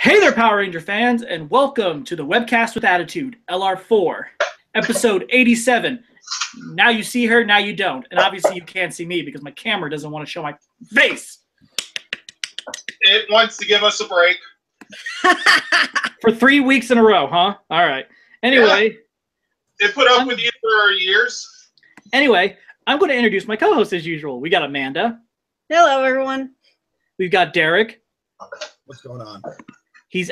Hey there, Power Ranger fans, and welcome to the Webcast with Attitude, LR4, episode 87. Now you see her, now you don't. And obviously you can't see me because my camera doesn't want to show my face. It wants to give us a break. For 3 weeks in a row, huh? All right. Anyway. Yeah. It put up with you for years. Anyway, I'm going to introduce my co-host as usual. We got Amanda. Hello, everyone. We've got Derek. What's going on? His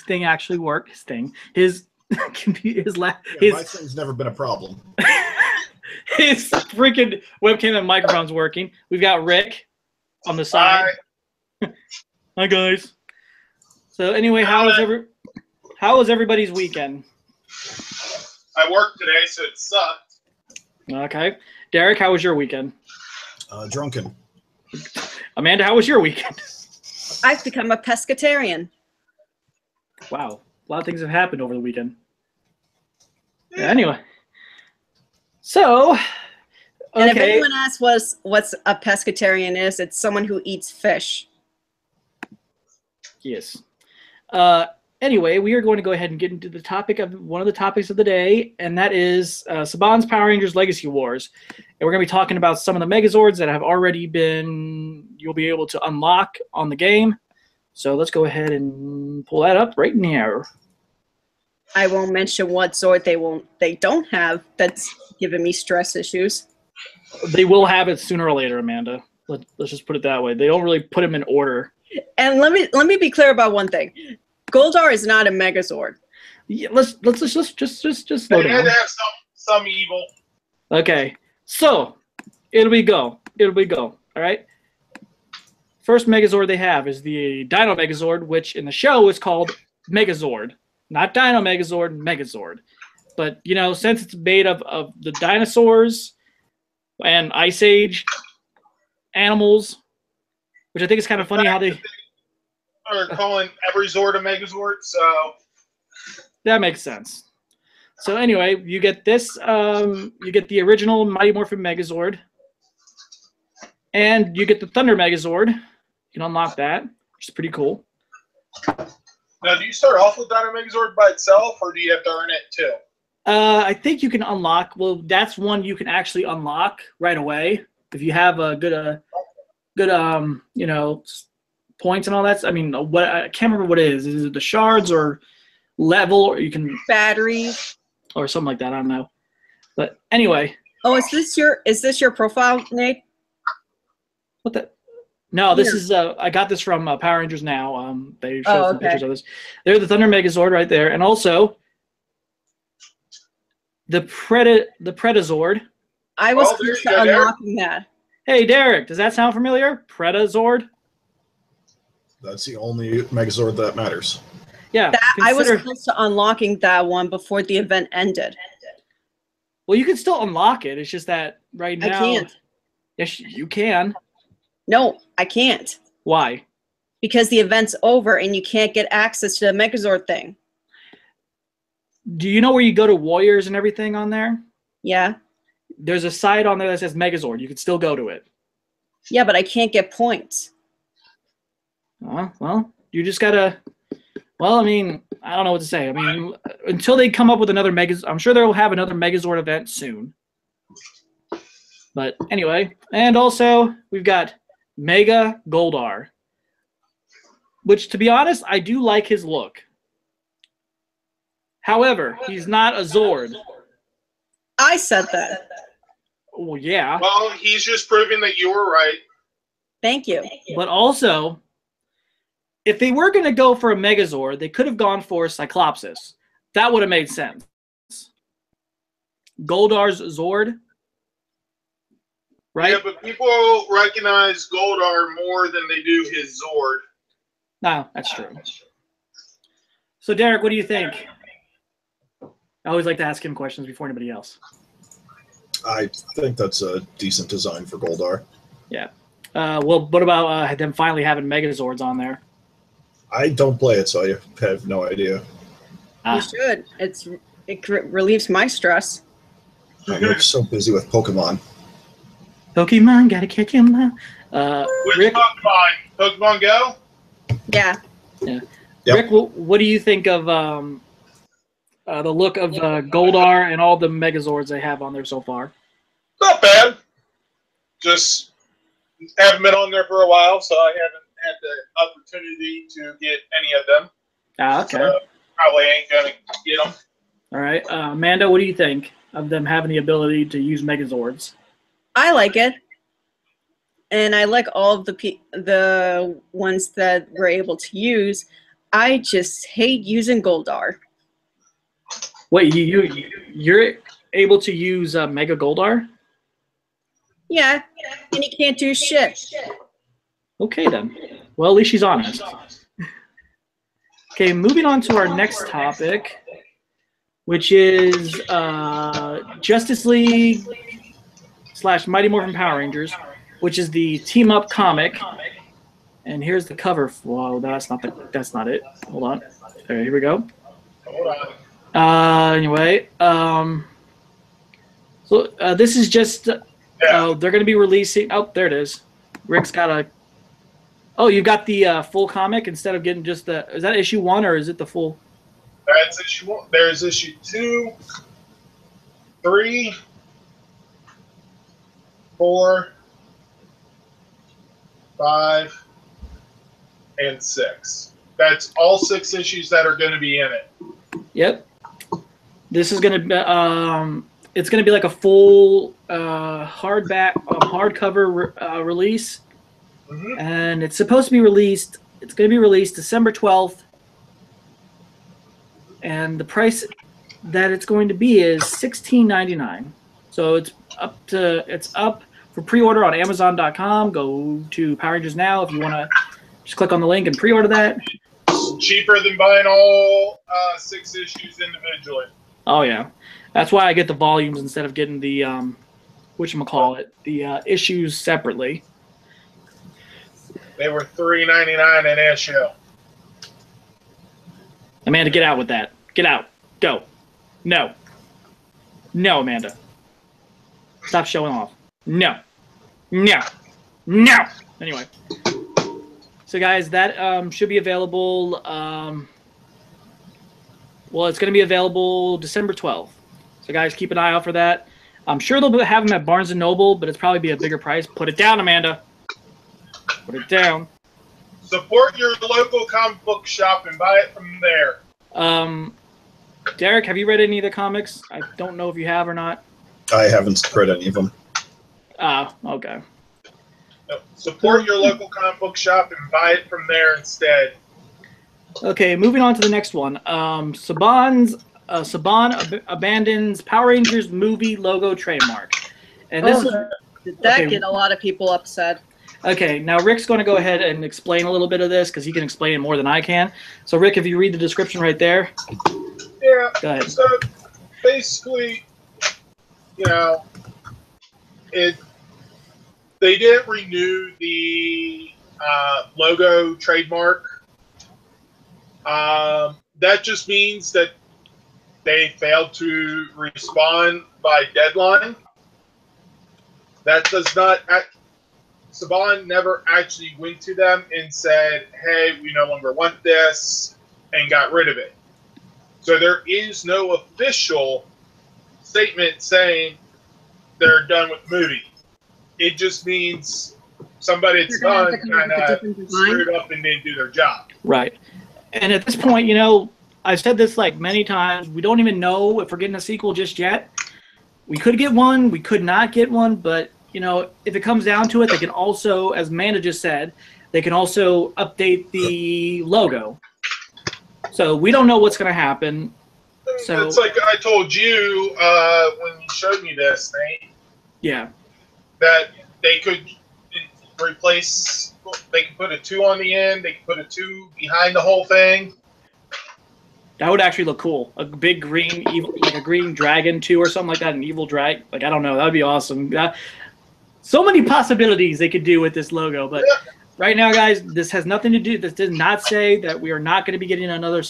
thing actually worked. His computer, My thing's never been a problem. His freaking webcam and microphone's working. We've got Rick on the side. Hi guys. So anyway, how was everybody's weekend? I worked today, so it sucked. Okay. Derek, how was your weekend? Drunken. Amanda, how was your weekend? I've become a pescatarian. Wow. A lot of things have happened over the weekend. Yeah, anyway. So, okay. And if anyone asks what's a pescatarian is, it's someone who eats fish. Yes. Anyway, we are going to go ahead and get into the topic of one of the topics of the day, and that is Saban's Power Rangers Legacy Wars. And we're going to be talking about some of the Megazords that have already you'll be able to unlock on the game. So let's go ahead and pull that up right now. I won't mention what Zord they don't have that's giving me stress issues. They will have it sooner or later, Amanda. Let's just put it that way. They don't really put them in order. And let me be clear about one thing. Goldar is not a Megazord. Yeah, let's just slow They down. had to have some evil. Okay, so it'll be go. All right. First Megazord they have is the Dino Megazord, which in the show is called Megazord, not Dino Megazord, Megazord. But you know, since it's made of the dinosaurs and Ice Age animals, which I think is kind of funny how they are calling every Zord a Megazord, so that makes sense. So anyway, you get this. You get the original Mighty Morphin Megazord, and you get the Thunder Megazord. You can unlock that, which is pretty cool. Now, do you start off with Dino Megazord by itself, or do you have to earn it too? I think you can unlock. Well, that's one you can actually unlock right away if you have a good you know, points and all that. I mean, what I can't remember what it is. Is it the shards or level, or you can Batteries or something like that? I don't know. But anyway. Oh, is this your profile, Nate? What the? No, this is I got this from Power Rangers Now. They showed some pictures of this. There's the Thunder Megazord right there, and also the Predazord. I was close to unlocking that. Hey, Derek, does that sound familiar? Predazord? That's the only Megazord that matters. Yeah. I was close to unlocking that one before the event ended. Well, you can still unlock it. It's just that right now. I can't. Yes, you can. No, I can't. Why? Because the event's over and you can't get access to the Megazord thing. Do you know where you go to Warriors and everything on there? Yeah. There's a site on there that says Megazord. You can still go to it. Yeah, but I can't get points. Well, you just gotta. Well, I mean, I don't know what to say. I mean, until they come up with another Megazord, I'm sure they'll have another Megazord event soon. But anyway, and also we've got Mega Goldar, which, to be honest, I do like his look. However, he's not a Zord. I said that. Well, yeah. Well, he's just proving that you were right. Thank you. But also, if they were going to go for a Megazord, they could have gone for Cyclopsis. That would have made sense. Goldar's Zord. Right? Yeah, but people recognize Goldar more than they do his Zord. No, that's true. So, Derek, what do you think? I always like to ask him questions before anybody else. I think that's a decent design for Goldar. Yeah. Well, what about them finally having Megazords on there? I don't play it, so I have no idea. You should. It relieves my stress. I'm so busy with Pokemon. Pokemon, gotta catch 'em now. Which Rick, Pokemon? Pokemon Go? Yeah. Yeah. Yep. Rick, what do you think of the look of Goldar and all the Megazords they have on there so far? Not bad. Just haven't been on there for a while, so I haven't had the opportunity to get any of them. Ah, okay. So probably ain't gonna get them. All right. Amanda, what do you think of them having the ability to use Megazords? I like it, and I like all of the ones that we're able to use. I just hate using Goldar. Wait, you're able to use Mega Goldar? Yeah, and he can't do shit. Okay, then. Well, at least she's honest. Okay, moving on to our next topic, which is Justice League / Mighty Morphin Power Rangers, which is the team up comic. And here's the cover. Whoa, that's not it. Hold on. There, here we go. Hold on. Anyway, so this is just. They're going to be releasing. Oh, there it is. Rick's got a. Oh, you got the full comic instead of getting just the. Is that issue 1 or is it the full? That's issue 1. There's issue 2, 3, 4, 5, and 6. That's all 6 issues that are going to be in it. Yep. This is going to be. It's going to be like a full hardcover release, and it's supposed to be released. It's going to be released December 12th, and the price that it's going to be is $16.99. So it's up for pre-order on Amazon.com. Go to Power Rangers Now if you want to just click on the link and pre-order that. It's cheaper than buying all 6 issues individually. Oh yeah. That's why I get the volumes instead of getting the the issues separately. They were $3.99 an issue. Amanda, get out with that. Get out. Go. No. No, Amanda. Stop showing off. No. No. No. Anyway. So guys, that should be available. Well, it's going to be available December 12th. So guys, keep an eye out for that. I'm sure they'll have them at Barnes & Noble, but it's probably be a bigger price. Put it down, Amanda. Put it down. Support your local comic book shop and buy it from there. Derek, have you read any of the comics? I don't know if you have or not. I haven't read any of them. Okay. No, support your local comic book shop and buy it from there instead. Okay, moving on to the next one. Saban abandons Power Rangers movie logo trademark. And this did that get a lot of people upset? Okay, now Rick's going to go ahead and explain a little bit of this because he can explain it more than I can. So Rick, if you read the description right there. Yeah. Go ahead. So basically, they didn't renew the logo trademark. That just means that they failed to respond by deadline. That does not. Saban never actually went to them and said, "Hey, we no longer want this," and got rid of it. So there is no official statement saying they're done with the movie. It just means somebody at Saban kind of screwed up and didn't do their job. Right. And at this point, I've said this like many times. We don't even know if we're getting a sequel just yet. We could get one. We could not get one. But, if it comes down to it, they can also, as Amanda just said, they can also update the logo. So we don't know what's going to happen. So it's like I told you when you showed me this, Nate. Yeah. That they could replace. They could put a 2 on the end. They could put a 2 behind the whole thing. That would actually look cool. A big green, evil, like a green dragon 2 or something like that. An evil drag. Like I don't know. That would be awesome. So many possibilities they could do with this logo, but. Yeah. Right now, guys, this has nothing to do. This does not say that we are not going to be getting another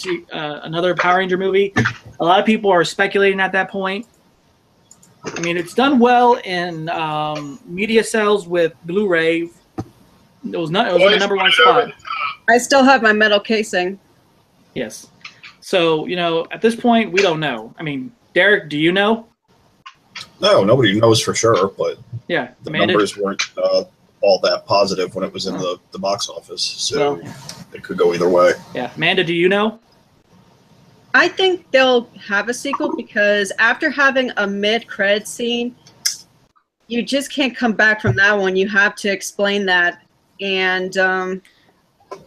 Power Ranger movie. A lot of people are speculating at that point. I mean, it's done well in media sales with Blu-ray. It was the number 1 spot. I still have my metal casing. Yes. So, at this point, we don't know. I mean, Derek, do you know? No, nobody knows for sure, but Yeah. the Amanda? numbers weren't all that positive when it was in the box office, so it could go either way. Yeah. Amanda, do you know? I think they'll have a sequel because after having a mid-credit scene, you just can't come back from that one. You have to explain that. And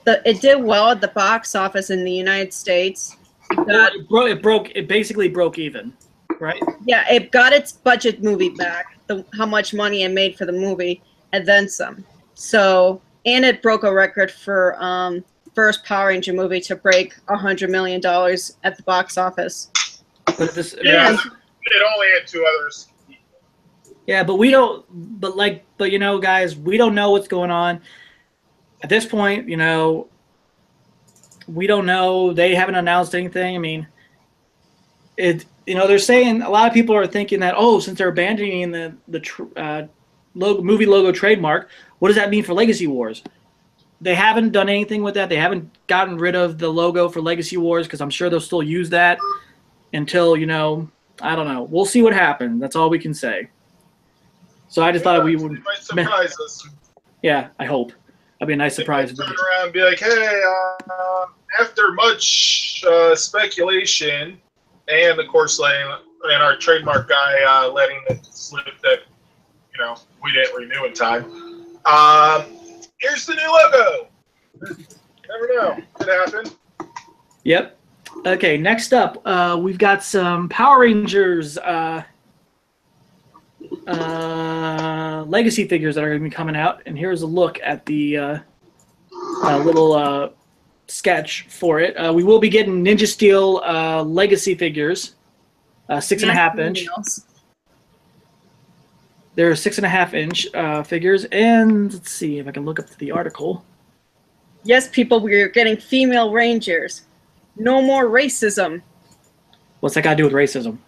it did well at the box office in the United States. It basically broke even, right? Yeah, it got its budget movie back, how much money it made for the movie, and then some. So, and it broke a record for first Power Ranger movie to break $100 million at the box office. But this, it only had 2 others. Yeah, but we don't. But guys, we don't know what's going on at this point. We don't know. They haven't announced anything. I mean, they're saying a lot of people are thinking that since they're abandoning the movie logo trademark, what does that mean for Legacy Wars? They haven't done anything with that. They haven't gotten rid of the logo for Legacy Wars because I'm sure they'll still use that until I don't know. We'll see what happens. That's all we can say. So I just thought we would. It might surprise us. Yeah, I hope. That'd be a nice surprise. Turn around and be like, hey, after much speculation, and of course, and our trademark guy letting it slip that we didn't renew in time. Here's the new logo. Never know. Could happen. Yep. Okay. Next up, we've got some Power Rangers legacy figures that are going to be coming out, and here's a look at the little sketch for it. We will be getting Ninja Steel legacy figures, 6.5 inch. They're 6.5 inch figures, and let's see if I can look up the article. Yes, people, we're getting female Rangers. No more racism. What's that got to do with racism?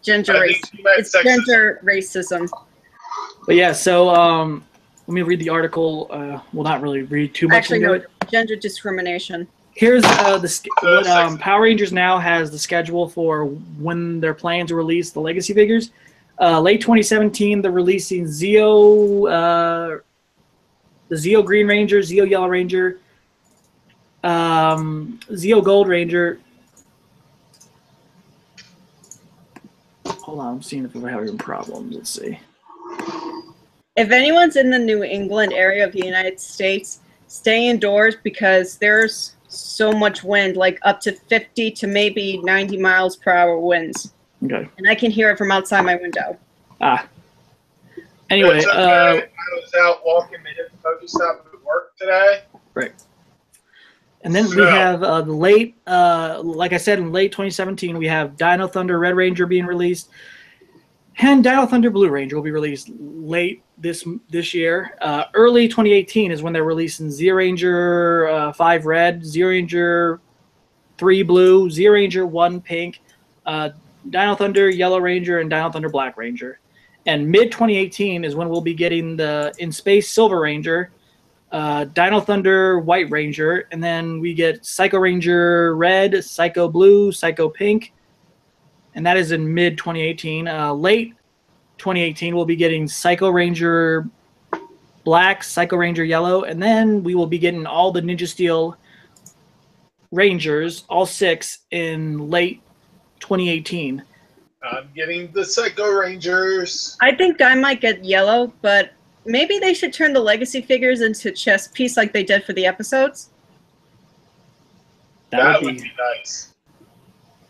Gender racism. It's sexism. gender racism. But yeah, so let me read the article. We'll not really read too much into it. Gender discrimination. Here's what Power Rangers now has the schedule for when they're planning to release the legacy figures. Late 2017, they're releasing Zeo, the Zeo Green Ranger, Zeo Yellow Ranger, Zeo Gold Ranger. Hold on, I'm seeing if we're having problems. Let's see. If anyone's in the New England area of the United States, stay indoors because there's so much wind, like up to 50 to maybe 90 miles per hour winds. Okay. And I can hear it from outside my window. Anyway, okay. I was out walking the hip focus stop at work today. Right. And then we have the late, like I said, in late 2017, we have Dino Thunder Red Ranger being released, and Dino Thunder Blue Ranger will be released late this year. Early 2018 is when they're releasing Zeo Ranger 5 Red, Zeo Ranger 3 Blue, Zeo Ranger 1 Pink, Dino Thunder Yellow Ranger, and Dino Thunder Black Ranger. And mid 2018 is when we'll be getting the In Space Silver Ranger, Dino Thunder White Ranger, and then we get Psycho Ranger Red, Psycho Blue, Psycho Pink, and that is in mid 2018. Late 2018, we'll be getting Psycho Ranger Black, Psycho Ranger Yellow, and then we will be getting all the Ninja Steel Rangers, all 6, in late 2018. I'm getting the Psycho Rangers. I think I might get yellow, but maybe they should turn the legacy figures into chess piece like they did for the episodes. That would be nice.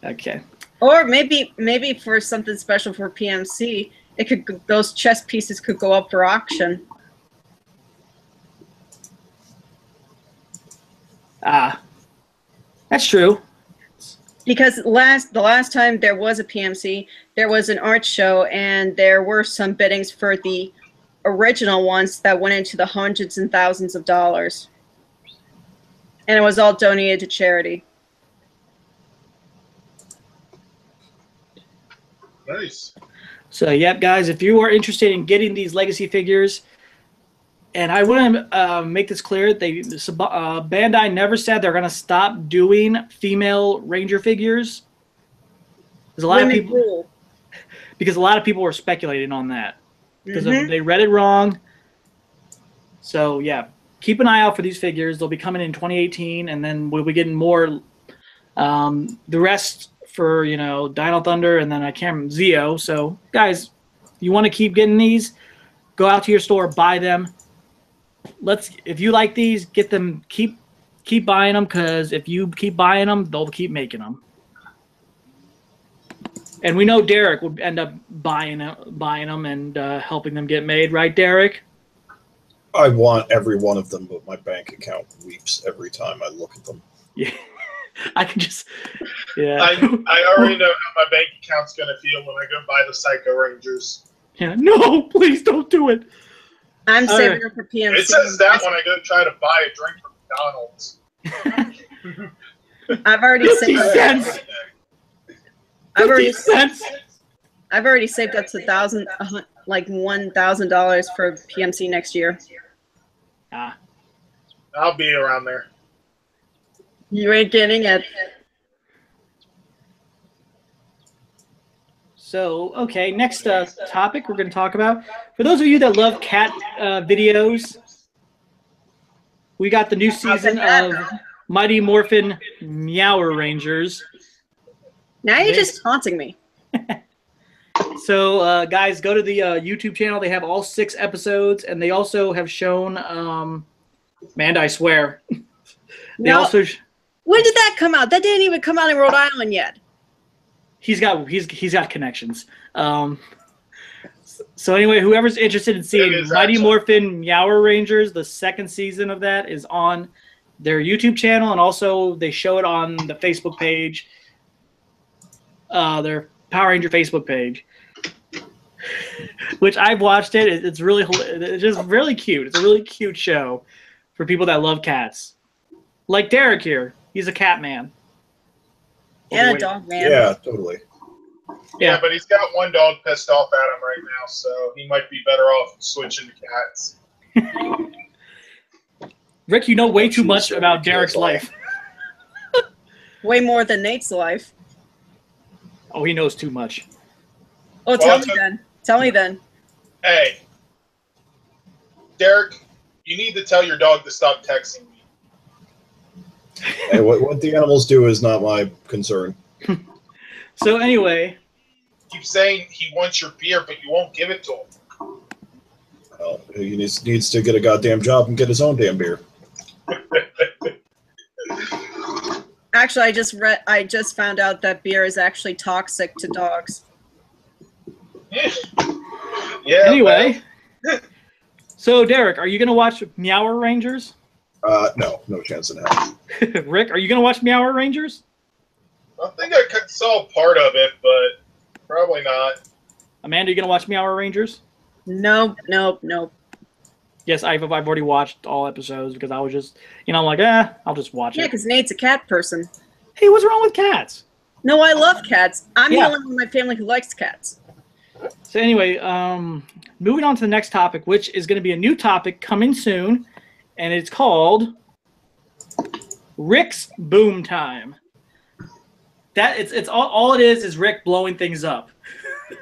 Okay. Or maybe for something special for PMC, those chess pieces could go up for auction. That's true. Because the last time there was a PMC, there was an art show, and there were some biddings for the original ones that went into the hundreds and thousands of dollars. And it was all donated to charity. Nice. So, yep, guys, if you are interested in getting these legacy figures, and I want to make this clear. Bandai never said they're going to stop doing female Ranger figures. There's a lot of people rule. Because a lot of people were speculating on that because they read it wrong. So yeah, keep an eye out for these figures. They'll be coming in 2018, and then we'll be getting more. The rest for Dino Thunder, and then I can't remember Zeo. So guys, you want to keep getting these? Go out to your store, buy them. If you like these, get them. Keep buying them, because if you keep buying them, they'll keep making them. And we know Derek would end up buying them and helping them get made, right, Derek? I want every one of them, but my bank account weeps every time I look at them. Yeah, I can just. Yeah. I already know how my bank account's gonna feel when I go buy the Psycho Rangers. Yeah. No, please don't do it. I'm saving up for PMC. It says that when I go try to buy a drink from McDonald's. I've already saved. I've already saved up to $1,000 for PMC next year. I'll be around there. You ain't getting it. So, okay, next topic we're going to talk about. For those of you that love cat videos, we got the new season of Mighty Morphin Meower Rangers. Now you're just taunting me. So, guys, go to the YouTube channel. They have all 6 episodes, and they also have shown, man, I swear. They also. When did that come out? That didn't even come out in Rhode Island yet. He's got connections. So anyway, whoever's interested in seeing Mighty Morphin Meower Rangers, the 2nd season of that is on their YouTube channel, and also they show it on the Facebook page. Their Power Ranger Facebook page, which I've watched it. It's just really cute. It's a really cute show for people that love cats, like Derek here. He's a cat man and a dog man. Yeah, totally. Yeah, but he's got one dog pissed off at him right now, so he might be better off switching to cats. Rick, you know way too much about Derek's life. Way more than Nate's life. Oh, he knows too much. Oh, tell me then. Tell me then. Hey, Derek, you need to tell your dog to stop texting me. Hey, what the animals do is not my concern. So anyway, keep saying he wants your beer, but you won't give it to him. Well, he needs to get a goddamn job and get his own damn beer. Actually, I just found out that beer is actually toxic to dogs. Yeah. Anyway, so Derek, are you gonna watch Meower Rangers? No chance in hell. Rick, are you gonna watch Meower Rangers? I think I saw part of it, but probably not. Amanda, you gonna watch Meower Rangers? Nope. Yes, I've already watched all episodes because I was just, I'm like, I'll just watch it. Yeah, because Nate's a cat person. Hey, what's wrong with cats? No, I love cats. I'm the only one in my family who likes cats. So anyway, moving on to the next topic, which is going to be a new topic coming soon, and it's called Rick's Boom Time. It's all it is Rick blowing things up.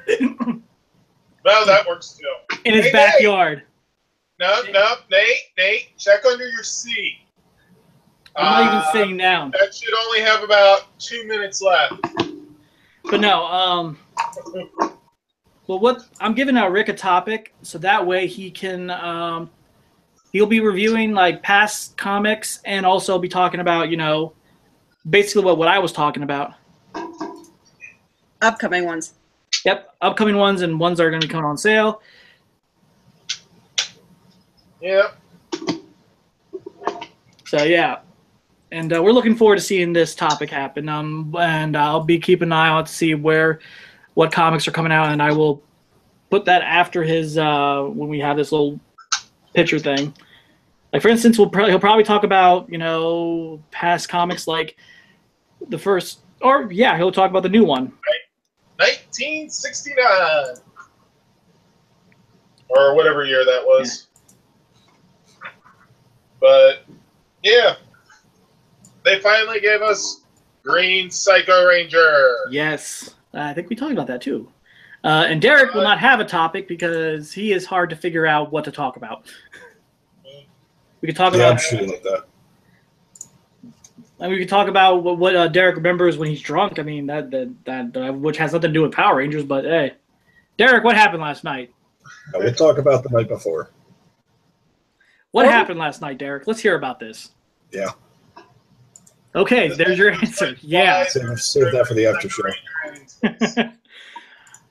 Well, that works too. In his backyard. No, Nate, check under your seat. I'm not even sitting down. That should only have about 2 minutes left. But no, well, I'm giving Rick a topic, so that way he can, he'll be reviewing like past comics and also be talking about, basically what I was talking about. Upcoming ones. Yep, upcoming ones and ones that are going to be coming on sale. Yep. So yeah, and we're looking forward to seeing this topic happen. And I'll be keeping an eye out to see what comics are coming out, and I will put that after his when we have this little picture thing. Like for instance, he'll probably talk about past comics like the first, or yeah, he'll talk about the new one. 1969 or whatever year that was. But yeah, they finally gave us Green Psycho Ranger. Yes, I think we talked about that too. And Derek will not have a topic because he is hard to figure out what to talk about. We could talk Yeah, about. I'm shooting like that. And we could talk about what Derek remembers when he's drunk. I mean, that which has nothing to do with Power Rangers. But hey, Derek, what happened last night? We'll talk about the night before. What happened last night, Derek? Let's hear about this. Yeah. Okay, there's your answer. Yeah. Save that for the after show.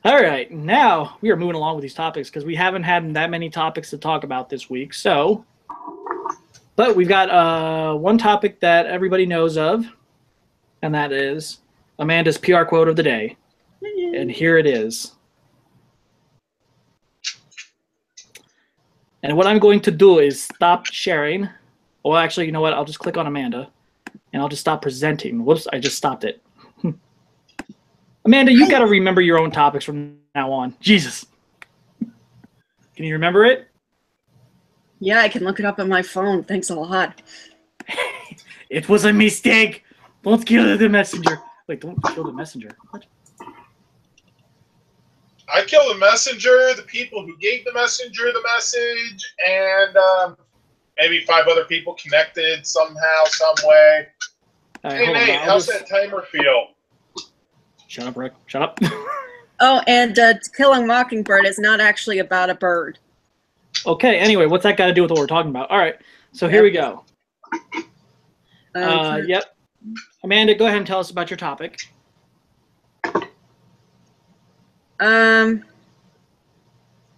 All right, now we are moving along with these topics because we haven't had that many topics to talk about this week. So, but we've got one topic that everybody knows of, and that is Amanda's PR quote of the day. And here it is. And what I'm going to do is stop sharing. Well, actually, you know what? I'll just click on Amanda, and I'll just stop presenting. Whoops, I just stopped it. Amanda, you got to remember your own topics from now on. Jesus. Can you remember it? Yeah, I can look it up on my phone. Thanks a lot. It was a mistake. Don't kill the messenger. Wait, don't kill the messenger. What? I killed the messenger, the people who gave the messenger the message, and maybe 5 other people connected somehow, some way. Right, hey, Nate, how's that timer feel? Shut up, Rick. Shut up. Oh, and To Kill a Mockingbird is not actually about a bird. Okay, anyway, what's that got to do with what we're talking about? All right, so here we go. Yep. Amanda, go ahead and tell us about your topic.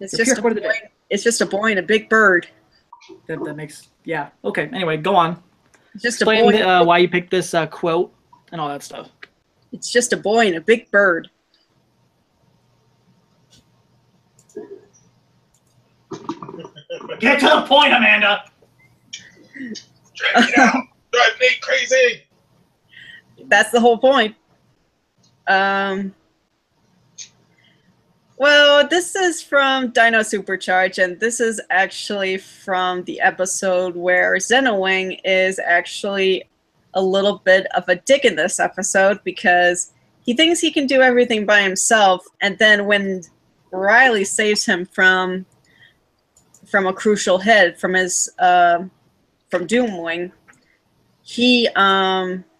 It's just a boy and a big bird. That makes, yeah. Okay, anyway, go on. It's just Explain a boy. why you picked this quote and all that stuff. It's just a boy and a big bird. Get to the point, Amanda. Drag it out. Drive Nate crazy. That's the whole point. Well, this is from Dino Supercharge, and this is actually from the episode where Zenowing is actually a little bit of a dick in this episode because he thinks he can do everything by himself, and then when Riley saves him from a crucial hit from his from Doomwing, he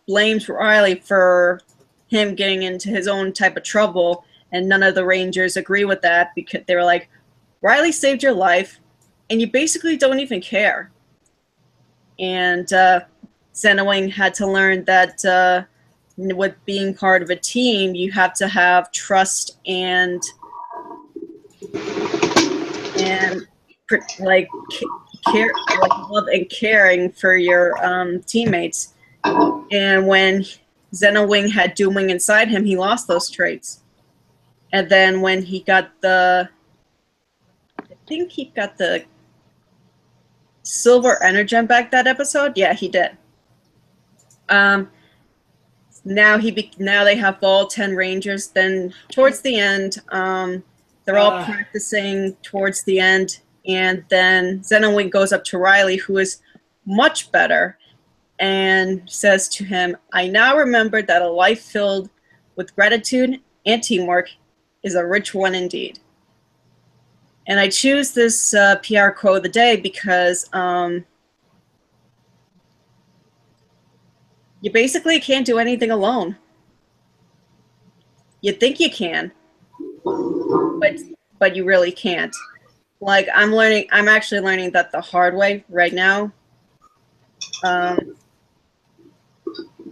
blames Riley for him getting into his own type of trouble, and none of the Rangers agree with that because they were like, Riley saved your life, and you basically don't even care. And Zenowing had to learn that with being part of a team, you have to have trust and like care, like love and caring for your teammates. And when Zenowing had Doomwing inside him, he lost those traits. And then when he got I think he got the Silver Energem back that episode. Yeah, he did. Now they have all 10 Rangers. Then towards the end, they're all practicing towards the end, and then Zenowing goes up to Riley, who is much better, and says to him, "I now remember that a life filled with gratitude and teamwork is a rich one indeed." And I choose this PR quote of the day because you basically can't do anything alone. You think you can, but you really can't. Like, I'm actually learning that the hard way right now.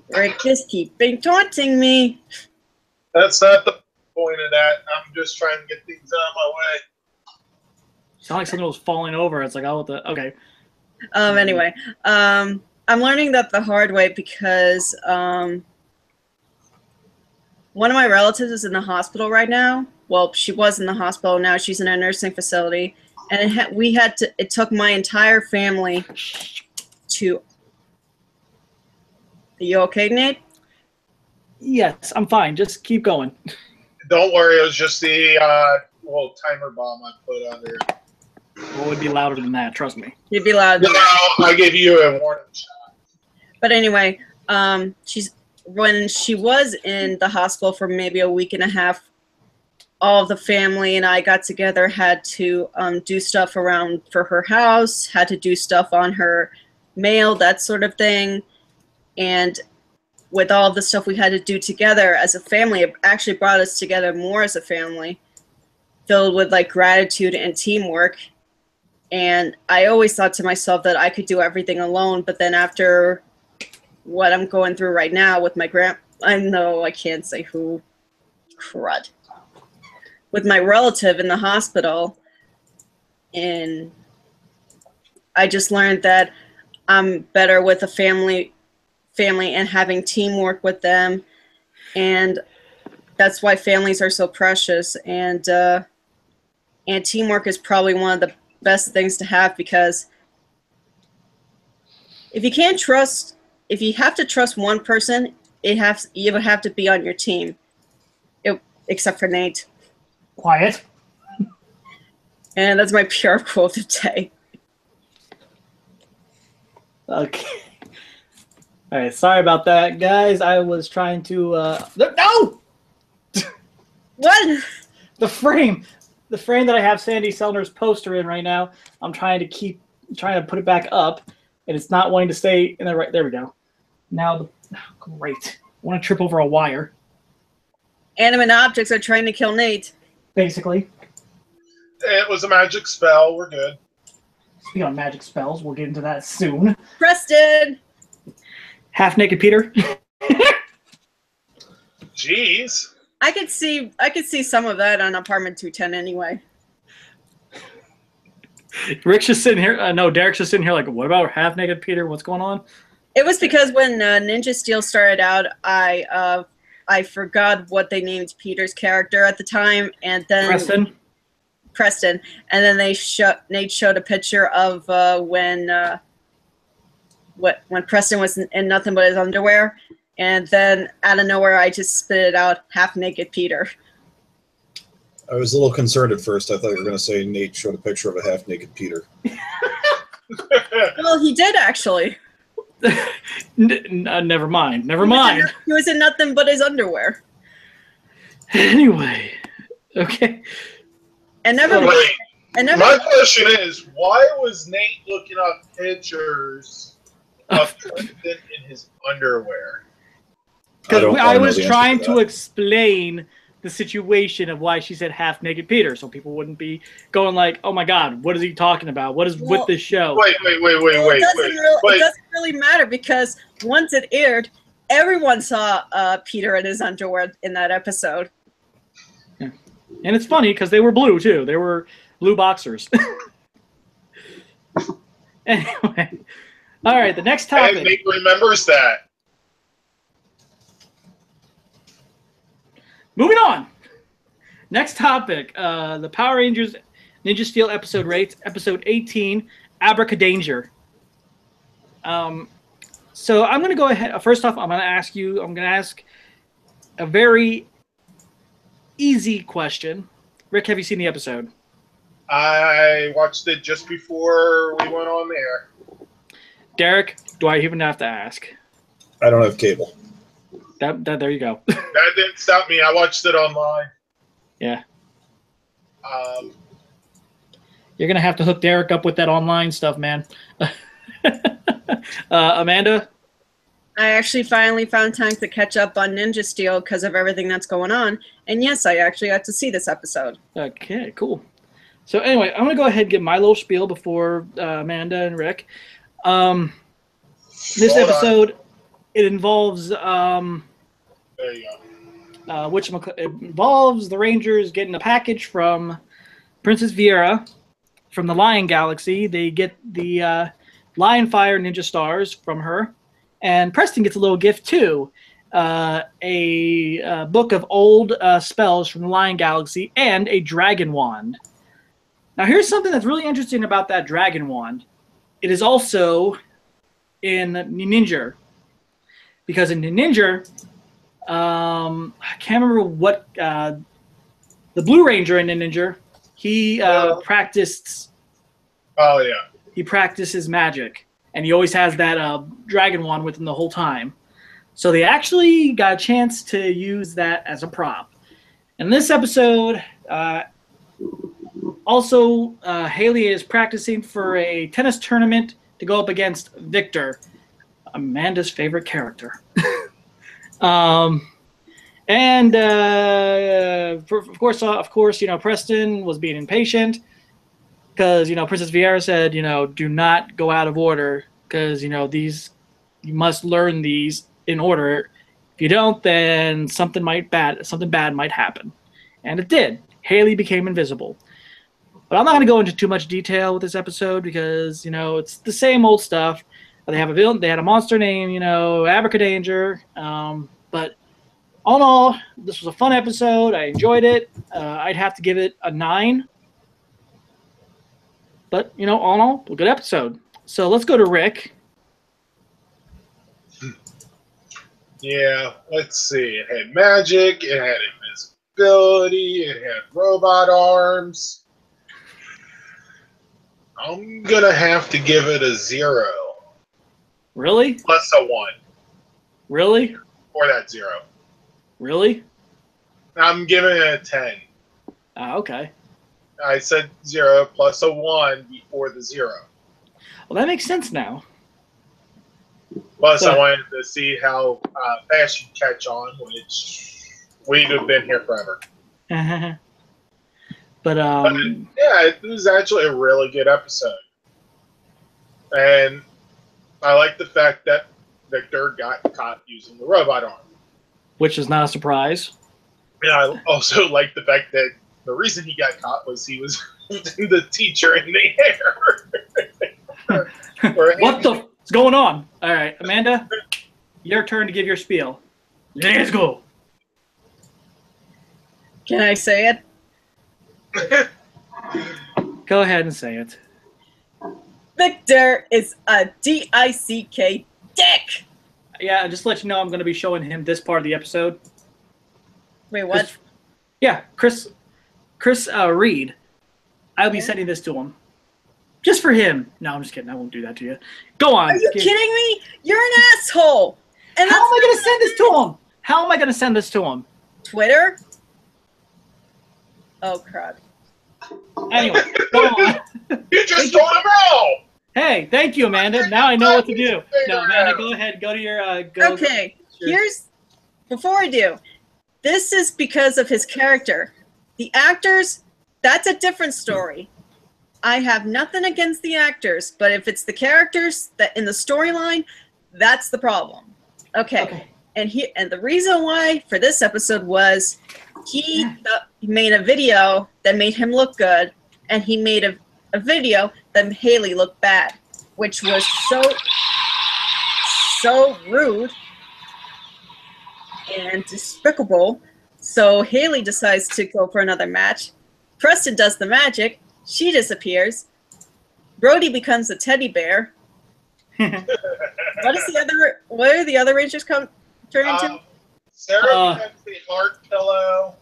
Rick, just keep taunting me. That's not the point of that. I'm just trying to get things out of my way. Sound like something was falling over. It's like, oh, what the, okay. Anyway, I'm learning that the hard way because one of my relatives is in the hospital right now. Well, she was in the hospital. Now she's in a nursing facility. And it took my entire family to... Are you okay, Nate? Yes, I'm fine. Just keep going. Don't worry, it was just the little timer bomb I put on there. Well, it would be louder than that. Trust me. You'd be loud. No, I gave you a warning shot. But anyway, when she was in the hospital for maybe a week and a half, all of the family and I got together, had to do stuff around for her house, had to do stuff on her mail, that sort of thing. And with all the stuff we had to do together as a family, it actually brought us together more as a family, filled with like gratitude and teamwork. And I always thought to myself that I could do everything alone, but then after what I'm going through right now with my I know I can't say who, crud, with my relative in the hospital, and I just learned that I'm better with a family and having teamwork with them, and that's why families are so precious. And teamwork is probably one of the best things to have, because if you have to trust one person, you would have to be on your team, except for Nate. Quiet. And that's my PR quote of the day. Okay. All right. Sorry about that, guys. I was trying to. No. What? The frame that I have Sandy Sellner's poster in right now. I'm trying to put it back up, and it's not wanting to stay in the right. There we go. Now, great. I want to trip over a wire. Animate objects are trying to kill Nate. Basically. It was a magic spell. We're good. Speaking on magic spells, we'll get into that soon. Preston! Half-naked Peter. Jeez. I could see some of that on Apartment 210 anyway. Rick's just sitting here. No, Derek's just sitting here like, what about half-naked Peter? What's going on? It was because when Ninja Steel started out, I forgot what they named Peter's character at the time, and then Preston, and then Nate showed a picture of when Preston was in nothing but his underwear, and then out of nowhere I just spit it out, half-naked Peter. I was a little concerned at first. I thought you were going to say Nate showed a picture of a half-naked Peter. Well, he did actually. Never mind. Never mind. He was in nothing but his underwear. Anyway, okay. And my question is, why was Nate looking up pictures of Clinton in his underwear? Because I was trying to explain the situation of why she said half-naked Peter, so people wouldn't be going like, "Oh my God, what is he talking about? What is with this show?" Wait. It doesn't really matter, because once it aired, everyone saw Peter in his underwear in that episode. Yeah. And it's funny because they were blue too. They were blue boxers. Anyway, all right. The next topic. And Nate remembers that. Moving on. Next topic, the Power Rangers Ninja Steel episode rates, episode 18, Abracadanger. So I'm going to go ahead. First off, I'm going to ask a very easy question. Rick, have you seen the episode? I watched it just before we went on there. Derek, do I even have to ask? I don't have cable. There you go. That didn't stop me. I watched it online. Yeah. You're going to have to hook Derek up with that online stuff, man. Amanda? I actually finally found time to catch up on Ninja Steel because of everything that's going on. And yes, I actually got to see this episode. Okay, cool. So anyway, I'm going to go ahead and get my little spiel before Amanda and Rick. This episode, it involves... there you go. It involves the Rangers getting a package from Princess Viera from the Lion Galaxy. They get the Lion Fire Ninja Stars from her, and Preston gets a little gift too, a book of old spells from the Lion Galaxy and a Dragon Wand. Now here's something that's really interesting about that Dragon Wand. It is also in Ninja, because in Ninja, I can't remember what the Blue Ranger in Ninja. He practiced Oh yeah. He practices magic, and he always has that dragon wand with him the whole time. So they actually got a chance to use that as a prop. In this episode, also Haley is practicing for a tennis tournament to go up against Victor, Amanda's favorite character. And of course, you know, Preston was being impatient because, you know, Princess Vieira said, you know, do not go out of order because, you know, you must learn these in order. If you don't, then something bad might happen. And it did. Haley became invisible. But I'm not going to go into too much detail with this episode because, you know, it's the same old stuff. They have a villain. They had a monster named, you know, Abracadanger. But all in all, this was a fun episode. I enjoyed it. I'd have to give it a 9. But, you know, all in all, a good episode. So let's go to Rick. Yeah, let's see. It had magic. It had invisibility. It had robot arms. I'm going to have to give it a 0. Really? Plus a 1. Really? Or that 0. Really? I'm giving it a 10. Okay. I said 0 plus a 1 before the 0. Well, that makes sense now. Plus, I wanted to see how fast you catch on, which we'd have been here forever. But yeah, it was actually a really good episode. And I like the fact that Victor got caught using the robot arm. which is not a surprise. And I also like the fact that the reason he got caught was he was the teacher in the air. What the what's going on? All right, Amanda, your turn to give your spiel. Let's go. Can I say it? Go ahead and say it. Victor is a D-I-C-K dick. Yeah, just to let you know, I'm going to be showing him this part of the episode. Wait, what? Yeah, Chris Reed. I'll be sending this to him. Just for him. No, I'm just kidding. I won't do that to you. Go on. Are you kidding me? You're an asshole. And How am I going to send this to him? How am I going to send this to him? Twitter? Oh, crap. Anyway, go on. You just told him no! Hey, thank you, Amanda. Now I know what to do. No, Amanda, go ahead. Go to your... Okay, before I do, this is because of his character. The actors, that's a different story. I have nothing against the actors, but if it's the characters that in the storyline, that's the problem. Okay. And the reason why for this episode was he made a video that made him look good, and he made a video that Haley looked bad, which was so rude and despicable. So Haley decides to go for another match. Preston does the magic. She disappears. Brody becomes a teddy bear. What are the other Rangers turn into? Sarah becomes the heart pillow,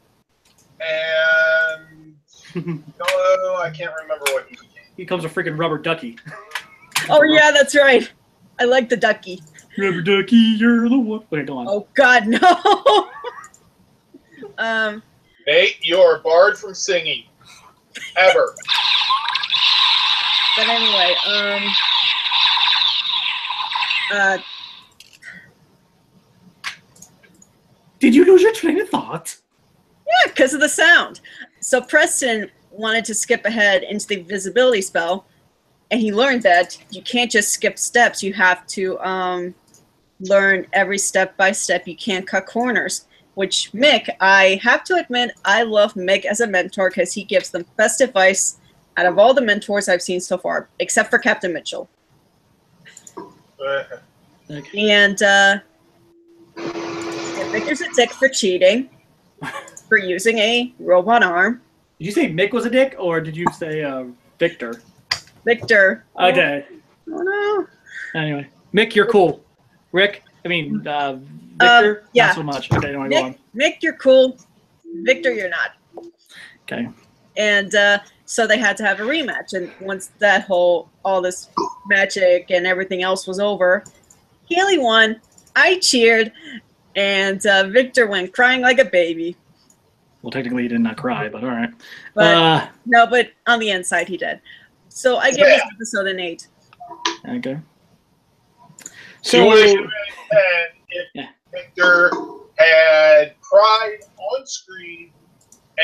and I can't remember what he became. He becomes a freaking rubber ducky. Oh yeah, that's right. I like the ducky. Rubber ducky, you're the one. Okay, go on. Oh God, no. Nate, you're barred from singing. Ever. But anyway, Did you lose your train of thought? yeah, because of the sound. So Preston wanted to skip ahead into the invisibility spell, and he learned that you can't just skip steps. You have to learn every step by step. You can't cut corners. Which Mick, I have to admit, I love Mick as a mentor because he gives the best advice out of all the mentors I've seen so far, except for Captain Mitchell. Okay. And Victor's a dick for cheating, for using a robot arm. Did you say Mick was a dick, or did you say Victor? Victor. Okay. Oh no. Anyway, Mick, you're cool. Rick, Victor, yeah. not so much. Okay, go on. Mick, you're cool. Victor, you're not. Okay. And so they had to have a rematch. And once all this magic and everything else was over, Haley won. I cheered, and Victor went crying like a baby. Well, technically he did not cry, but all right. But no, but on the inside he did. So I give this episode an 8. Okay. So you want to give it a 10 if Victor had cried on screen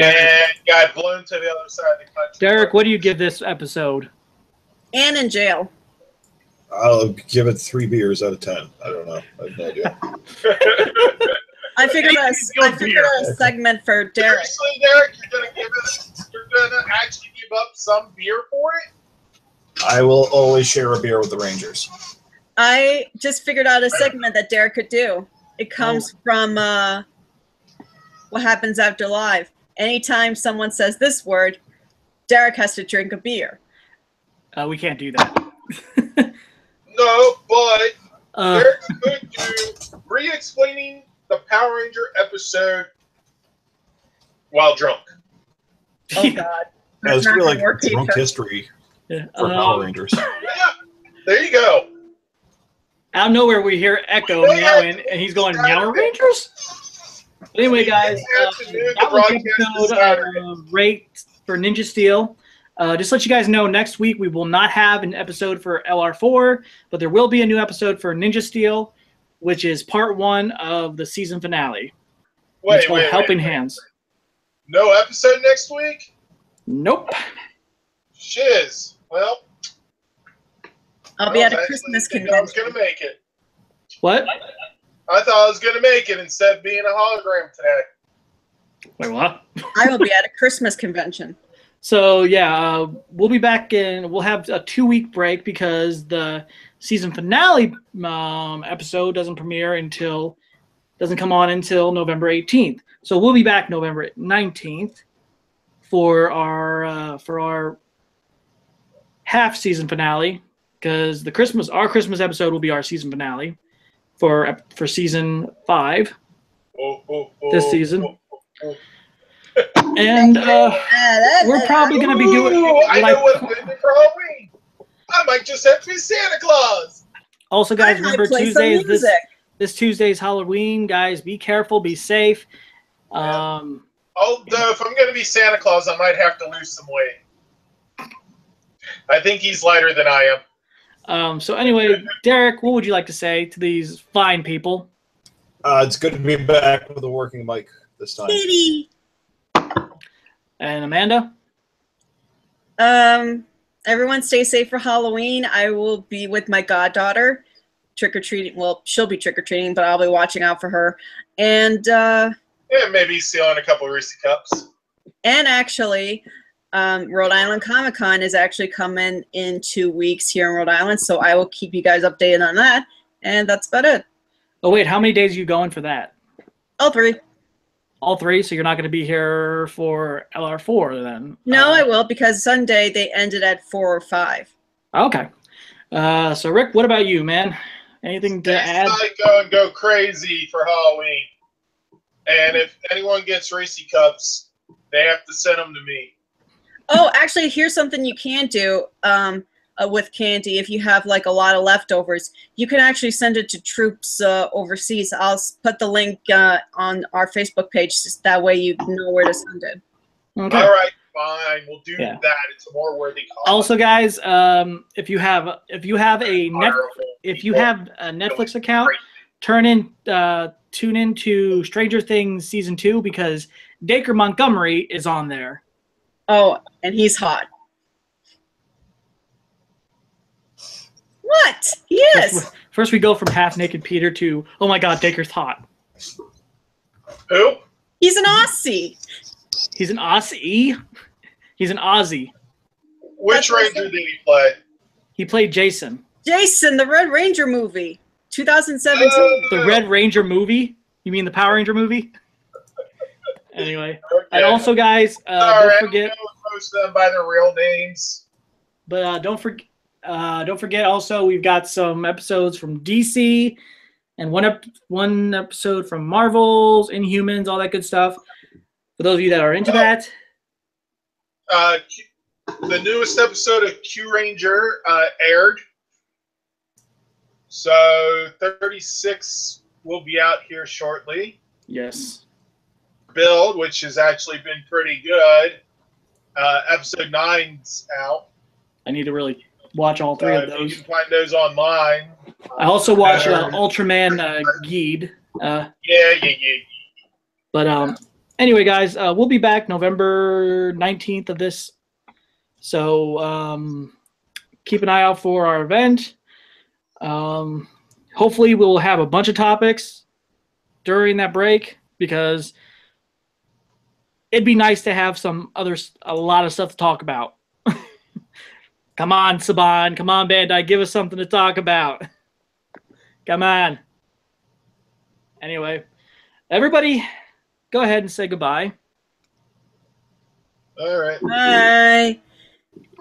and got blown to the other side of the country. Derek, what do you give this episode? And in jail. I'll give it 3 beers out of 10. I don't know. I have no idea. I figured out a segment for Derek. Seriously, Derek, you're gonna actually give up some beer for it? I will always share a beer with the Rangers. I just figured out a segment that Derek could do. It comes from What Happens After Live. Anytime someone says this word, Derek has to drink a beer. We can't do that. No, but Derek could do re-explaining the Power Ranger episode while drunk. Oh, God. Yeah, it's really like drunk history for Power Rangers. Yeah, there you go. Out of nowhere, we hear Echo meowing, and he's going, Meow Rangers? Anyway, guys, that was the episode rate for Ninja Steel. Just to let you guys know, next week we will not have an episode for LR4, but there will be a new episode for Ninja Steel, which is part 1 of the season finale. Wait, Helping Hands. No episode next week? Nope. Shiz. Well, I'll be at a Christmas convention. I was going to make it. What? I thought I was going to make it instead of being a hologram today. Wait, what? I will be at a Christmas convention. So, yeah, we'll be back in. We'll have a 2-week break because the season finale episode doesn't come on until November 18th. So we'll be back November 19th for our half season finale, because our Christmas episode will be our season finale for season 5 this season. And we're probably going to be doing. I know what I'm doing for Halloween. I might just have to be Santa Claus. Also, guys, remember Tuesday is this Tuesday's Halloween. Guys, be careful, be safe. If I'm going to be Santa Claus, I might have to lose some weight. I think he's lighter than I am. So anyway, Derek, what would you like to say to these fine people? It's good to be back with a working mic this time. Kitty. And Amanda? Everyone stay safe for Halloween. I will be with my goddaughter trick-or-treating. Well, she'll be trick-or-treating, but I'll be watching out for her. And maybe stealing a couple of Reese Cups. And actually, Rhode Island Comic-Con is actually coming in 2 weeks here in Rhode Island, so I will keep you guys updated on that. And that's about it. Oh, wait, how many days are you going for that? All 3. All 3, so you're not going to be here for LR4 then? No, I will, because Sunday they ended at 4 or 5. Okay. So, Rick, what about you, man? Anything to add? Go crazy for Halloween. And if anyone gets Reese Cups, they have to send them to me. Oh, actually, here's something you can do with candy. If you have like a lot of leftovers, you can actually send it to troops overseas. I'll put the link on our Facebook page. That way you know where to send it. Okay. All right, fine. We'll do that. It's a more worthy cause. Also, guys, if you have a Netflix account, tune in to Stranger Things season 2, because Dacre Montgomery is on there. Oh, and he's hot. What? He is. First we go from half-naked Peter to, oh my God, Dacre's hot. Who? He's an Aussie. He's an Aussie? He's an Aussie. Which Ranger did he play? He played Jason. Jason, the Red Ranger movie. 2017. The Red Ranger movie? You mean the Power Ranger movie? Anyway. Okay. And also, guys, don't forget. Post them by their real names. But don't forget. Also, we've got some episodes from DC, and one episode from Marvel's, Inhumans, all that good stuff. For those of you that are into that. The newest episode of Q Ranger aired. So 36 will be out here shortly. Yes. Build, which has actually been pretty good. Episode 9's out. I need to really watch all three of You those. can find those online. I also watch Ultraman Geed. Yeah. But anyway, guys, we'll be back November 19th of this. So keep an eye out for our event. Hopefully we'll have a bunch of topics during that break because it'd be nice to have a lot of stuff to talk about. Come on, Saban. Come on, Bandai. Give us something to talk about. Come on. Anyway, everybody, go ahead and say goodbye. All right. Bye.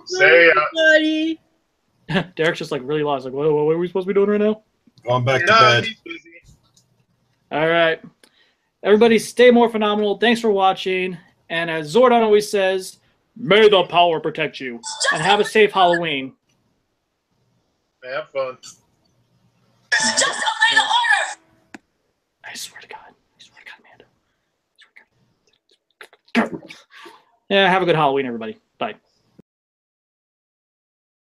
See ya. Buddy. Derek's just like really lost. Like, what are we supposed to be doing right now? Going back to No, bed. he's busy. All right. Everybody stay more phenomenal. Thanks for watching. And as Zordon always says, may the power protect you. And have a safe Halloween. Have fun. It's just a little harder. I swear to God. I swear to God, Amanda. I swear to God. Yeah, have a good Halloween, everybody. Bye.